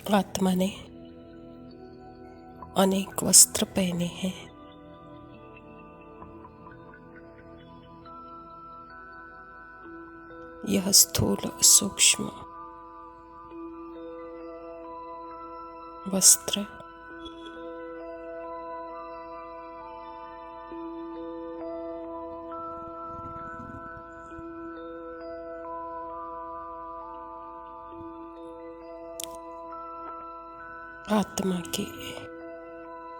आत्मा ने अनेक वस्त्र पहने हैं। यह स्थूल सूक्ष्म वस्त्र आत्मा की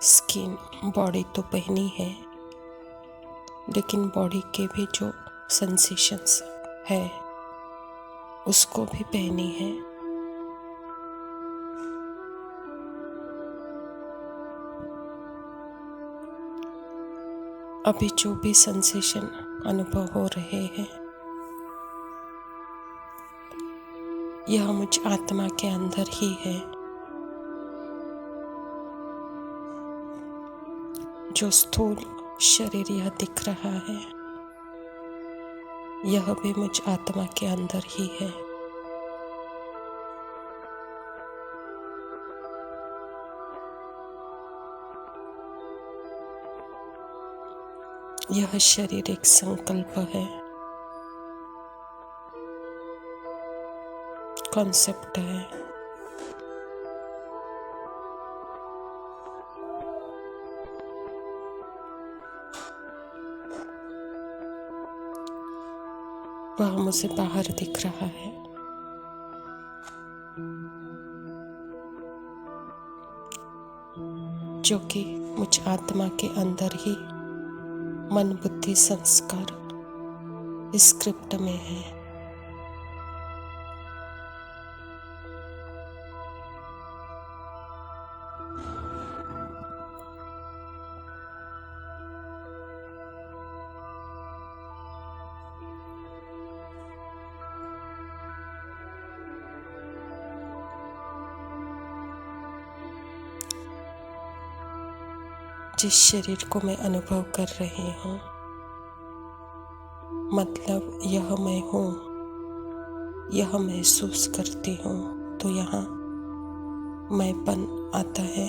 स्किन बॉडी तो पहनी है, लेकिन बॉडी के भी जो सेंसेशंस है उसको भी पहनी है। अभी जो भी सेंसेशन अनुभव हो रहे हैं यह मुझ आत्मा के अंदर ही है। जो स्थूल शरीर यह दिख रहा है यह भी मुझ आत्मा के अंदर ही है। यह शरीर एक संकल्प है, कॉन्सेप्ट है। वह मुझे बाहर दिख रहा है, जो कि मुझ आत्मा के अंदर ही मन बुद्धि संस्कार स्क्रिप्ट में है। जिस शरीर को मैं अनुभव कर रही हूँ मतलब यह मैं हूँ, यह महसूस करती हूँ, तो यहाँ मैंपन आता है।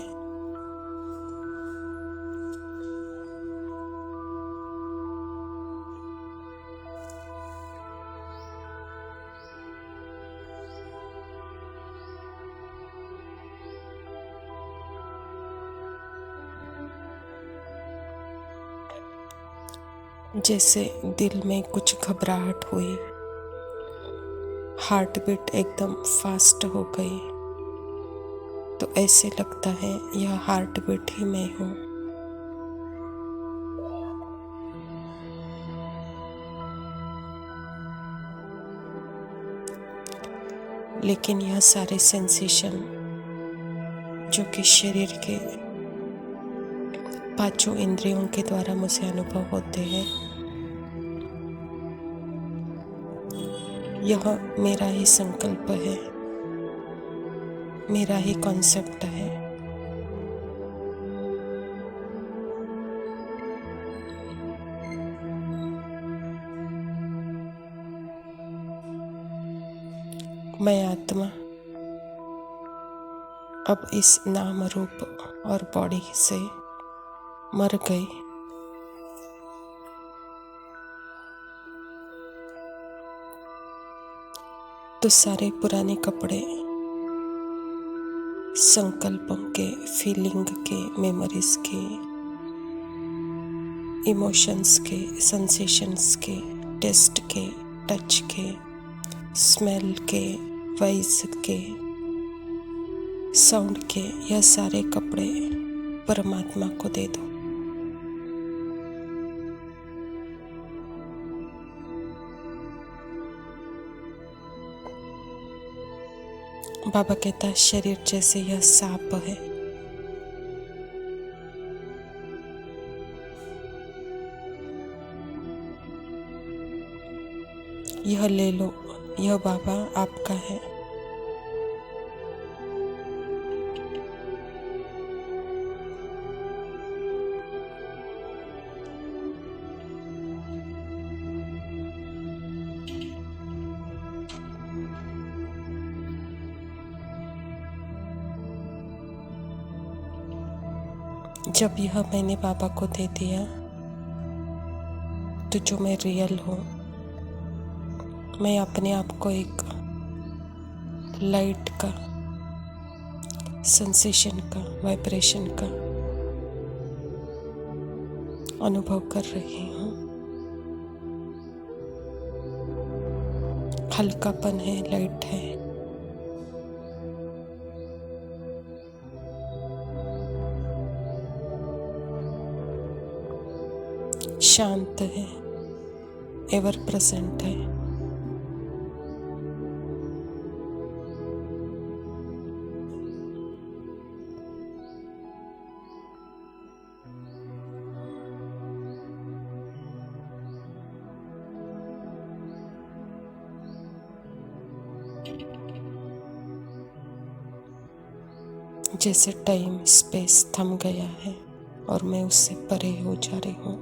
जैसे दिल में कुछ घबराहट हुई, हार्ट बीट एकदम फास्ट हो गई, तो ऐसे लगता है यह हार्ट बीट ही मैं हूँ। लेकिन यह सारे सेंसेशन जो कि शरीर के पांचों इंद्रियों के द्वारा मुझे अनुभव होते हैं, यह मेरा ही संकल्प है, मेरा ही कॉन्सेप्ट है। मैं आत्मा अब इस नाम रूप और बॉडी से मर गई। तो सारे पुराने कपड़े संकल्पों के, फीलिंग के, मेमोरीज के, इमोशंस के, सेंसेशंस के, टेस्ट के, टच के, स्मेल के, वॉइस के, साउंड के, यह सारे कपड़े परमात्मा को दे दो। बाबा कहता है शरीर जैसे यह सांप है, यह ले लो, यह बाबा आपका है। जब यह मैंने बाबा को दे दिया तो जो मैं रियल हूँ, मैं अपने आप को एक लाइट का, सेंसेशन का, वाइब्रेशन का अनुभव कर रही हूँ। हल्कापन है, लाइट है। शांत है, एवर प्रेजेंट है। जैसे टाइम स्पेस थम गया है और मैं उससे परे हो जा रही हूँ।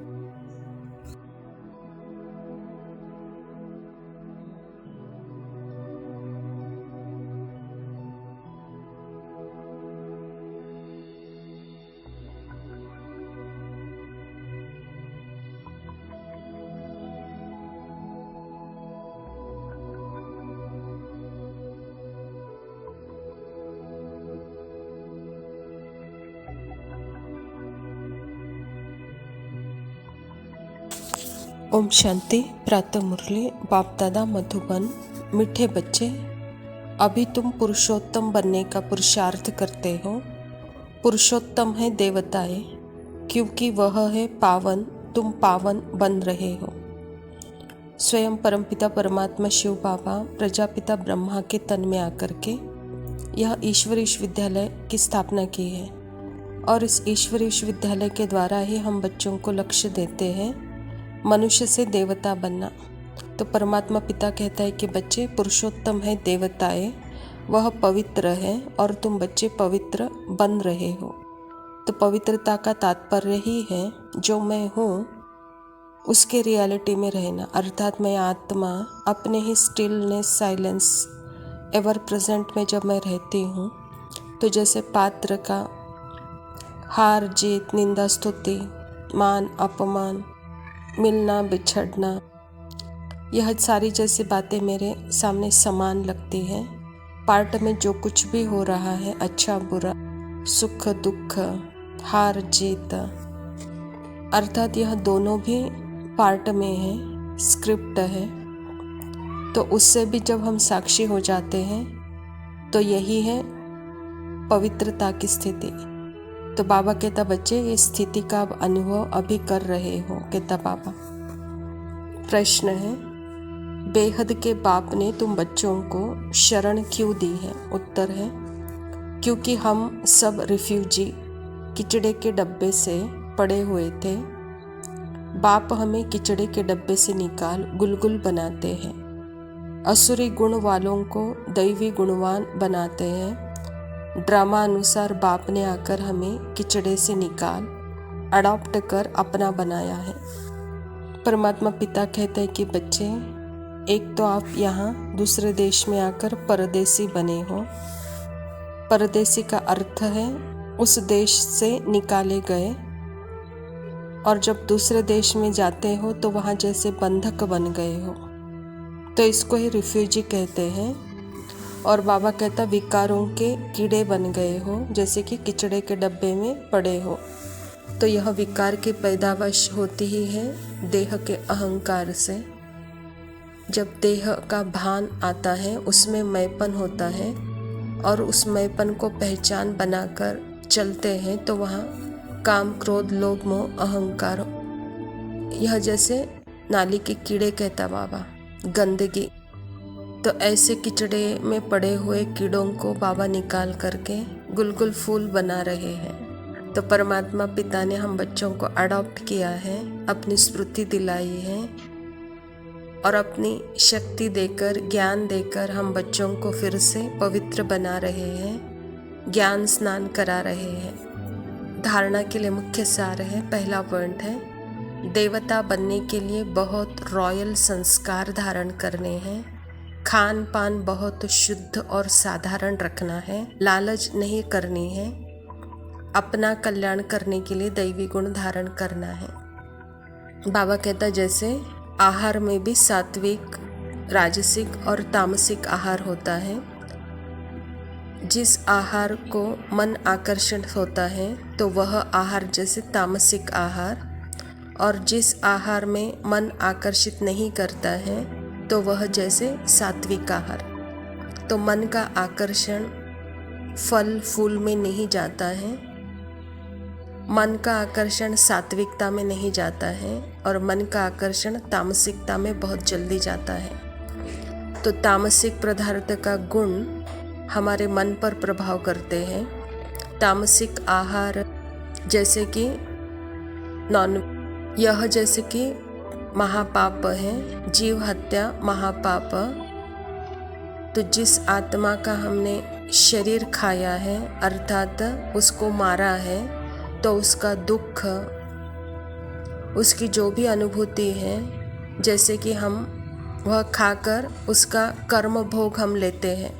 ओम शांति। प्रातः मुरली। बाप दादा मधुबन। मीठे बच्चे, अभी तुम पुरुषोत्तम बनने का पुरुषार्थ करते हो। पुरुषोत्तम है देवताएं, क्योंकि वह है पावन, तुम पावन बन रहे हो। स्वयं परमपिता परमात्मा शिव बाबा प्रजापिता ब्रह्मा के तन में आकर के यह ईश्वर विश्वविद्यालय की स्थापना की है, और इस ईश्वर विश्वविद्यालय के द्वारा ही हम बच्चों को लक्ष्य देते हैं मनुष्य से देवता बनना। तो परमात्मा पिता कहता है कि बच्चे, पुरुषोत्तम है देवताएं, वह पवित्र है और तुम बच्चे पवित्र बन रहे हो। तो पवित्रता का तात्पर्य ही है जो मैं हूँ उसके रियलिटी में रहना, अर्थात मैं आत्मा अपने ही स्टिलनेस, साइलेंस, एवर प्रेजेंट में जब मैं रहती हूँ तो जैसे पात्र का हार जीत, निंदा स्तुति, मान अपमान, मिलना बिछड़ना, यह सारी जैसी बातें मेरे सामने समान लगती हैं। पार्ट में जो कुछ भी हो रहा है, अच्छा बुरा, सुख दुख, हार जीत, अर्थात यह दोनों भी पार्ट में है, स्क्रिप्ट है। तो उससे भी जब हम साक्षी हो जाते हैं तो यही है पवित्रता की स्थिति। तो बाबा कहता, बच्चे ये स्थिति का अनुभव अभी कर रहे हो, कहता बाबा। प्रश्न है, बेहद के बाप ने तुम बच्चों को शरण क्यों दी है? उत्तर है, क्योंकि हम सब रिफ्यूजी किचड़े के डब्बे से पड़े हुए थे। बाप हमें किचड़े के डब्बे से निकाल गुलगुल बनाते हैं, असुरी गुण वालों को दैवी गुणवान बनाते हैं। ड्रामा अनुसार बाप ने आकर हमें किचड़े से निकाल अडॉप्ट कर अपना बनाया है। परमात्मा पिता कहते हैं कि बच्चे, एक तो आप यहाँ दूसरे देश में आकर परदेसी बने हो। परदेसी का अर्थ है उस देश से निकाले गए, और जब दूसरे देश में जाते हो तो वहाँ जैसे बंधक बन गए हो, तो इसको ही रिफ्यूजी कहते हैं। और बाबा कहता, विकारों के कीड़े बन गए हो, जैसे कि किचड़े के डब्बे में पड़े हो। तो यह विकार की पैदावाश होती ही है देह के अहंकार से। जब देह का भान आता है उसमें मैपन होता है, और उस मैपन को पहचान बनाकर चलते हैं तो वहाँ काम, क्रोध, लोभ, मोह, अहंकार, यह जैसे नाली के कीड़े कहता बाबा, गंदगी। तो ऐसे किचड़े में पड़े हुए कीड़ों को बाबा निकाल करके गुलगुल फूल बना रहे हैं। तो परमात्मा पिता ने हम बच्चों को अडॉप्ट किया है, अपनी स्मृति दिलाई है, और अपनी शक्ति देकर, ज्ञान देकर हम बच्चों को फिर से पवित्र बना रहे हैं, ज्ञान स्नान करा रहे हैं। धारणा के लिए मुख्य सार है, पहला पॉइंट है, देवता बनने के लिए बहुत रॉयल संस्कार धारण करने हैं। खान पान बहुत शुद्ध और साधारण रखना है, लालच नहीं करनी है। अपना कल्याण करने के लिए दैवी गुण धारण करना है। बाबा कहता जैसे आहार में भी सात्विक, राजसिक और तामसिक आहार होता है। जिस आहार को मन आकर्षण होता है तो वह आहार जैसे तामसिक आहार, और जिस आहार में मन आकर्षित नहीं करता है तो वह जैसे सात्विक आहार। तो मन का आकर्षण फल फूल में नहीं जाता है, मन का आकर्षण सात्विकता में नहीं जाता है, और मन का आकर्षण तामसिकता में बहुत जल्दी जाता है। तो तामसिक पदार्थ का गुण हमारे मन पर प्रभाव करते हैं। तामसिक आहार जैसे कि यह जैसे कि महापाप है, जीव हत्या महापाप। तो जिस आत्मा का हमने शरीर खाया है अर्थात उसको मारा है, तो उसका दुख, उसकी जो भी अनुभूति है, जैसे कि हम वह खाकर उसका कर्म भोग हम लेते हैं,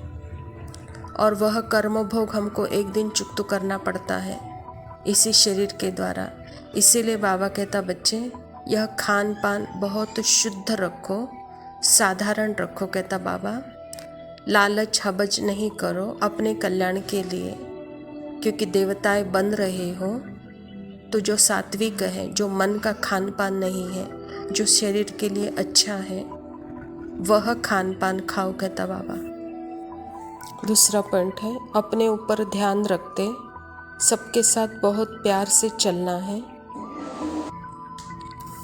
और वह कर्म भोग हमको एक दिन चुकता करना पड़ता है इसी शरीर के द्वारा। इसीलिए बाबा कहता बच्चे यह खान पान बहुत शुद्ध रखो, साधारण रखो। कहता बाबा लालच हबज नहीं करो अपने कल्याण के लिए, क्योंकि देवताएं बन रहे हो। तो जो सात्विक है, जो मन का खान पान नहीं है, जो शरीर के लिए अच्छा है, वह खान पान खाओ। कहता बाबा दूसरा पॉइंट है अपने ऊपर ध्यान रखते सबके साथ बहुत प्यार से चलना है।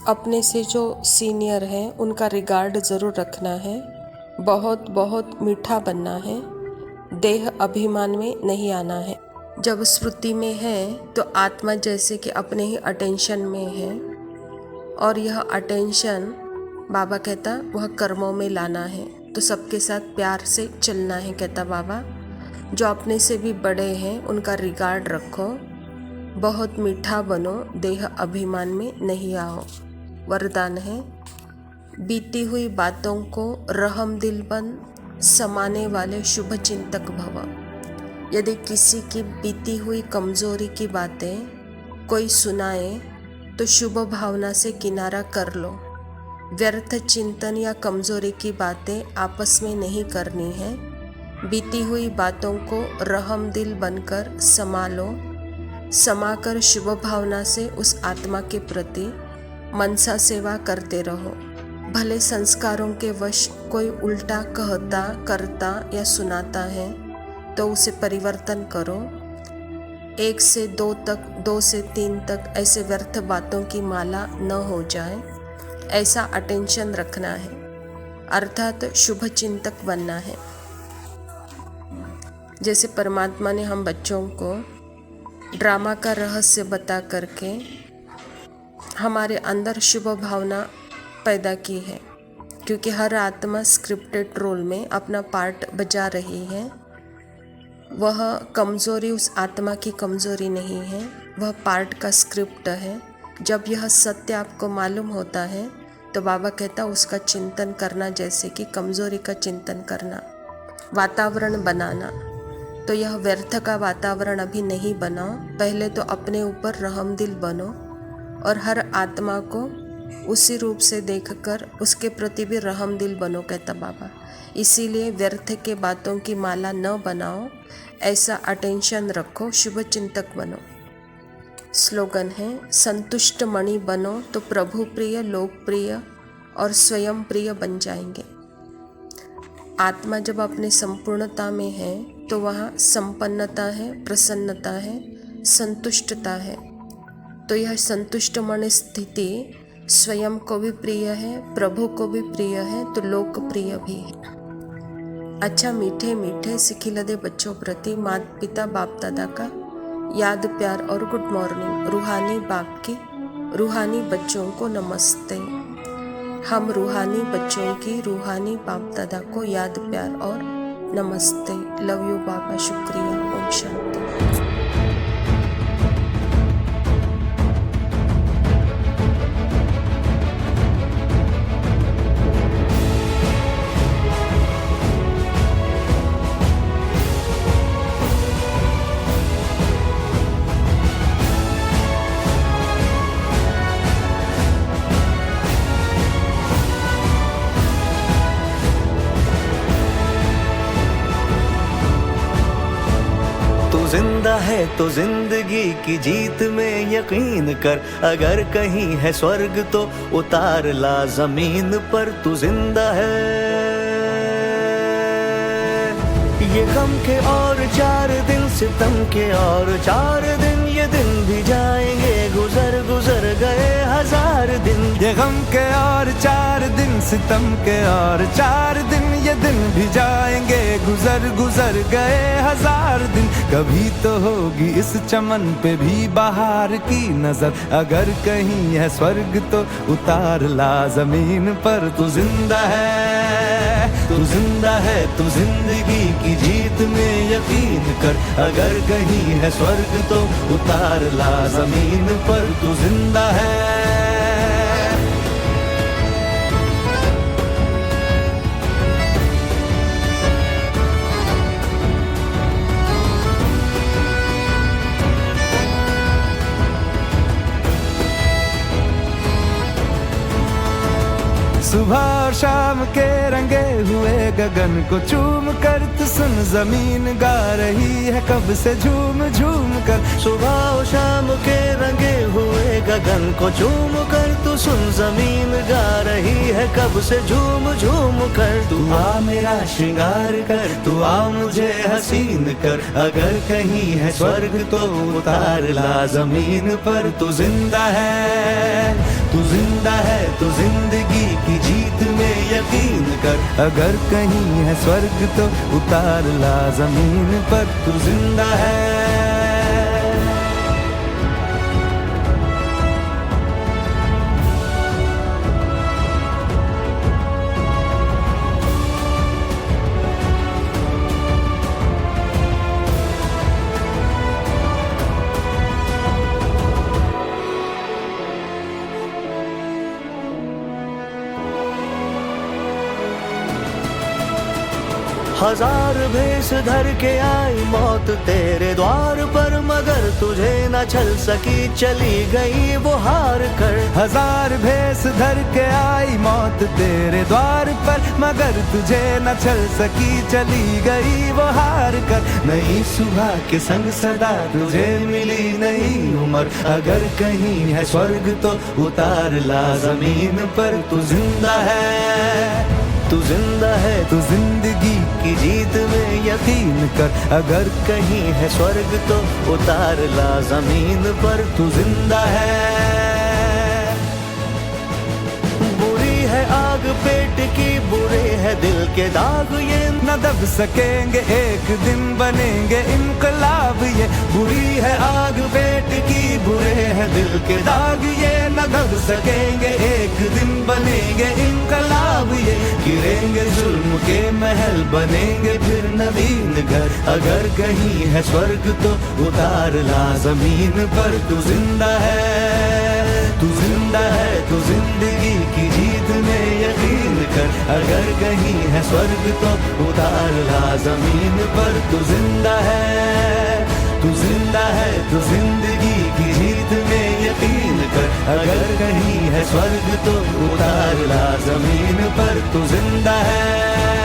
अपने से जो सीनियर हैं उनका रिगार्ड ज़रूर रखना है। बहुत बहुत मीठा बनना है, देह अभिमान में नहीं आना है। जब स्मृति में है तो आत्मा जैसे कि अपने ही अटेंशन में है, और यह अटेंशन बाबा कहता वह कर्मों में लाना है। तो सबके साथ प्यार से चलना है। कहता बाबा जो अपने से भी बड़े हैं उनका रिगार्ड रखो, बहुत मीठा बनो, देह अभिमान में नहीं आओ। वरदान है बीती हुई बातों को रहम दिल बन समाने वाले शुभ चिंतक भव। यदि किसी की बीती हुई कमजोरी की बातें कोई सुनाए तो शुभ भावना से किनारा कर लो। व्यर्थ चिंतन या कमजोरी की बातें आपस में नहीं करनी है। बीती हुई बातों को रहम दिल बनकर समालो, समाकर शुभ भावना से उस आत्मा के प्रति मनसा सेवा करते रहो। भले संस्कारों के वश कोई उल्टा कहता, करता या सुनाता है तो उसे परिवर्तन करो। 1 से 2 तक, 2 से 3 तक ऐसे व्यर्थ बातों की माला न हो जाए, ऐसा अटेंशन रखना है, अर्थात शुभ चिंतक बनना है। जैसे परमात्मा ने हम बच्चों को ड्रामा का रहस्य बता करके हमारे अंदर शुभ भावना पैदा की है, क्योंकि हर आत्मा स्क्रिप्टेड रोल में अपना पार्ट बजा रही है। वह कमज़ोरी उस आत्मा की कमज़ोरी नहीं है, वह पार्ट का स्क्रिप्ट है। जब यह सत्य आपको मालूम होता है तो बाबा कहता उसका चिंतन करना जैसे कि कमज़ोरी का चिंतन करना, वातावरण बनाना। तो यह व्यर्थ का वातावरण अभी नहीं बनाओ, पहले तो अपने ऊपर रहम दिल बनो और हर आत्मा को उसी रूप से देखकर उसके प्रति भी रहम दिल बनो। कहता बाबा इसीलिए व्यर्थ के बातों की माला न बनाओ, ऐसा अटेंशन रखो, शुभ चिंतक बनो। स्लोगन है संतुष्ट मणि बनो तो प्रभु प्रिय, लोकप्रिय और स्वयं प्रिय बन जाएंगे। आत्मा जब अपने संपूर्णता में है तो वहाँ संपन्नता है, प्रसन्नता है, संतुष्टता है। तो यह संतुष्ट मन स्थिति स्वयं को भी प्रिय है, प्रभु को भी प्रिय है, तो लोकप्रिय भी है। अच्छा मीठे मीठे सिखिलदे बच्चों प्रति माता पिता बाप दादा का याद प्यार और गुड मॉर्निंग। रूहानी बाप की रूहानी बच्चों को नमस्ते। हम रूहानी बच्चों की रूहानी बाप दादा को याद प्यार और नमस्ते। लव यू बाबा, शुक्रिया, ओम शांति। जिंदा है तो जिंदगी की जीत में यकीन कर, अगर कहीं है स्वर्ग तो उतार ला जमीन पर। तू जिंदा है। ये गम के और 4 दिन, सितम के और 4 दिन, ये दिन भी जाएंगे गुजर गुजर गए 1000 दिन। ये गम के और 4 दिन, सितम के और 4 दिन, ये दिन भी जाएंगे गुजर गुजर गए 1000 दिन। कभी तो होगी इस चमन पे भी बहार की नजर, अगर कहीं है स्वर्ग तो उतार ला जमीन पर। तू जिंदा है, तू जिंदा है, तू जिंदगी की जीत में यकीन कर, अगर कहीं है स्वर्ग तो उतार ला जमीन पर। तू जिंदा है। सुबह और शाम के रंगे हुए गगन को चूम कर, तू सुन जमीन गा रही है कब से झूम झूम कर। सुबह और शाम के रंगे हुए गगन को चूम कर, तू सुन जमीन गा रही है कब से झूम झूम कर। तू आ मेरा श्रृंगार कर, तू आ मुझे हसीन कर, अगर कहीं है स्वर्ग तो उतार ला जमीन पर। तू जिंदा है, तू जिंदा है, तू जिंदगी की जीत में यकीन कर, अगर कहीं है स्वर्ग तो उतार ला जमीन पर। तू जिंदा है। हजार भेष धर के आई मौत तेरे द्वार पर, मगर तुझे न छल सकी चली गई वो हार कर। हजार भेष धर के आई मौत तेरे द्वार पर, मगर तुझे न छल सकी चली गई वो हार कर। नई सुबह के संग सदा तुझे मिली नई उम्र, अगर कहीं है स्वर्ग तो उतार ला जमीन पर। तू जिंदा है, तू जिंदा है, तू जिंदगी की जीत में यकीन कर, अगर कहीं है स्वर्ग तो उतार ला जमीन पर। तू जिंदा है। बुरी है आग पेट की, बुरे है दिल के दाग, ये न दब सकेंगे एक दिन बनेंगे इनकलाब। ये बुरी है आग पेट की, बुरे है दिल के दाग, ये न दब सकेंगे एक दिन बनेंगे इनकलाब। ये गिरेंगे जुल्म के महल, बनेंगे फिर नवीन घर, अगर कहीं है स्वर्ग तो उतार ला जमीन पर। तू जिंदा है, तू जिंदा है, तू जिंदगी की जीत में यकीन कर, अगर कहीं है स्वर्ग तो उतार ला जमीन पर। तू जिंदा है, तू जिंदा है, तू जिंदगी की जीत में यकीन कर, अगर कहीं है स्वर्ग तो उतार ला जमीन पर। तू जिंदा है।